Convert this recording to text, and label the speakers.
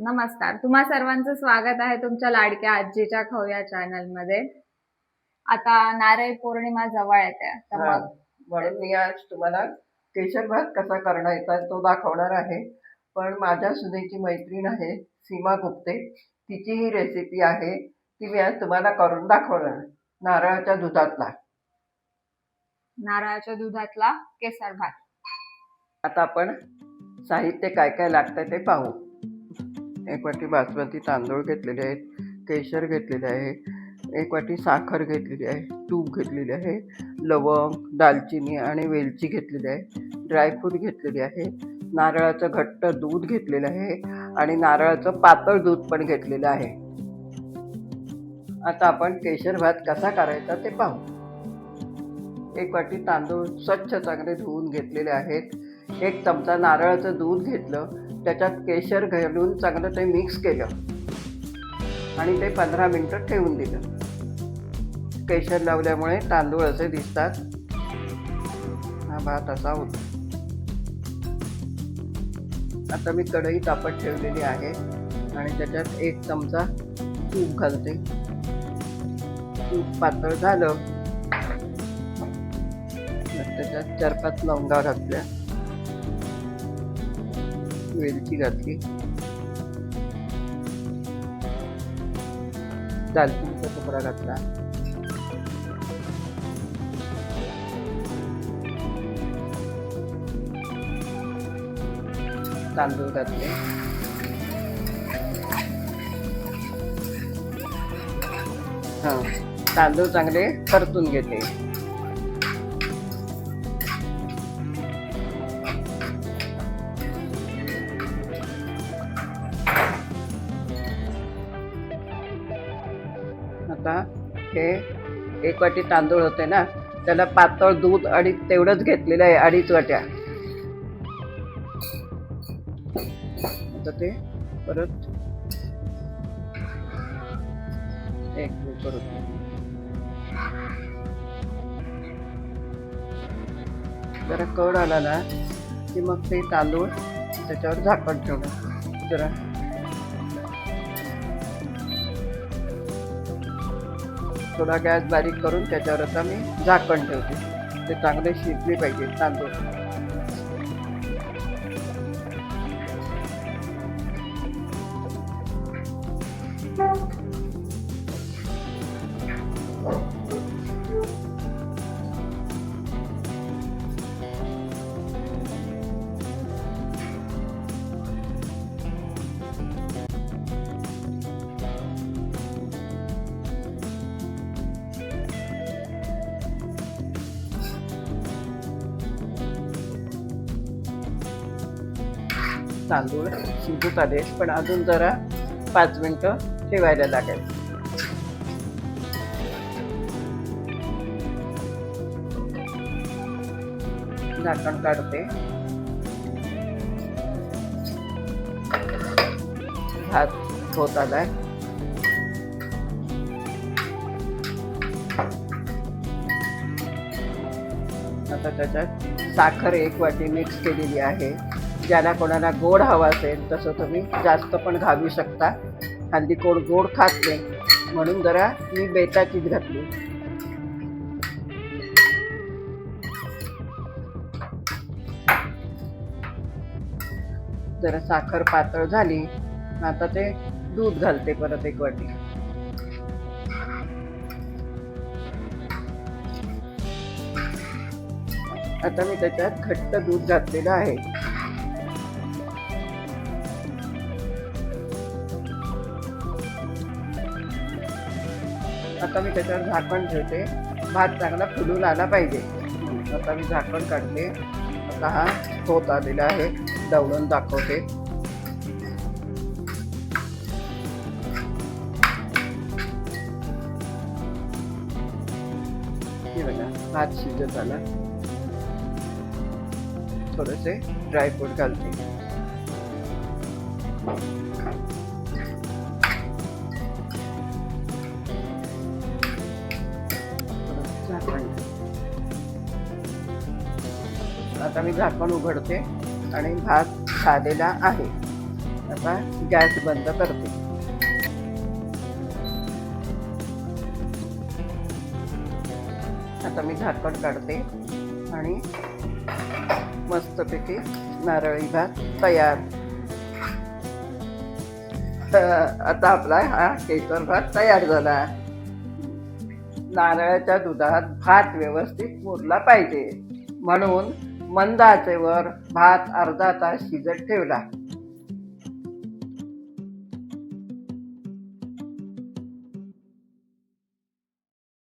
Speaker 1: नमस्कार. तुम्हा सर्वांचं स्वागत आहे तुमच्या लाडक्या आजीच्या खवय्या चॅनलमध्ये. आता नारळी पौर्णिमा जवळ येते तर मग
Speaker 2: म्हणून मी आज तुम्हाला केशर भात कसा करायचा तो दाखवणार आहे. पण माझ्या सुनेची मैत्रीण आहे सीमा गुप्ते, तिची ही रेसिपी आहे, ती मी आज तुम्हाला करून दाखवणार. नारळाच्या
Speaker 1: दुधातला केसर भात.
Speaker 2: आता आपण साहित्य काय काय लागतं ते पाहू. 1 वाटी बासमती तांदूळ घेतलेले आहेत, केशर घेतलेले आहे, 1 वाटी साखर घेतलेली आहे, तूप घेतलेले आहे, लवंग, दालचिनी आणि वेलची घेतलेली आहे, ड्रायफ्रूट घेतलेली आहे, नारळाचं घट्ट दूध घेतलेलं आहे आणि नारळाचं पातळ दूध पण घेतलेलं आहे. आता आपण केशर भात कसा करायचा ते पाहू. 1 वाटी तांदूळ स्वच्छ चांगले धुवून घेतलेले आहेत. 1 चमचा नारळाचं दूध घेतलं, त्याच्यात केशर घालून चांगलं ते मिक्स केलं आणि ते 15 मिनटं ठेवून दिलं. केशर लावल्यामुळे तांदूळ असे दिसतात. हा भात असा होतो. आता मी कढई तापत ठेवलेली आहे आणि त्याच्यात 1 चमचा तूप घालते. तूप पातळ झालं त्याच्यात 4-5 लवंगा घातल्या, वेलची घातली, दालचिनीचा तुकडा घातला, तांदूळ घातले, तांदूळ चांगले परतून घेते. आता हे 1 वाटी तांदूळ होते ना, त्याला पातळ दूध आणि तेवढंच घेतलेलं आहे, 2.5 वाट्या. आता ते परत एक करून जरा कड आला ना की मग ते तांदूळ त्याच्यावर झाकण ठेवणं. जरा थोडा गॅस बारीक करून त्याच्यावर आता मी झाकण ठेवते. ते चांगले शिजले पाहिजे तांदूळ. तांदूळ शिजत आले, पण अजून जरा 5 मिनिटं ठेवायला लागेल. झाकण काढते. भात होत आलाय. आता त्याच्यात साखर 1 वाटी मिक्स केलेली आहे. ज्याला कोणाला गोड हवा असेल तसं तुम्ही जास्त पण घालू शकता. हल्ली कोण गोड खात नाही म्हणून जरा मी बेताचीच घातली. जरा साखर पातळ झाली, आता ते दूध घालते परत 1 वाटी. आता मी त्याच्यात घट्ट दूध घातलेलं आहे. आता मी त्याच्यावर झाकण ठेवते. भात चांगला फुलून आला पाहिजे. आता मी झाकण काढते. आता हा होत आलेला आहे. ढवळून दाखवते. हे बघा, भात शिजत आला. थोडेसे ड्रायफ्रूट घालते. आता मी झाकण उघडते आणि भात झालेला आहे. आता गॅस बंद करते. आता मी झाकण काढते आणि मस्तपैकी नारळी भात तयार. आता आपला हा केसर भात तयार झाला. नारळाच्या दुधात भात व्यवस्थित मुरला पाहिजे म्हणून मंद आचेवर भात अर्धा तास शिजत ठेवला.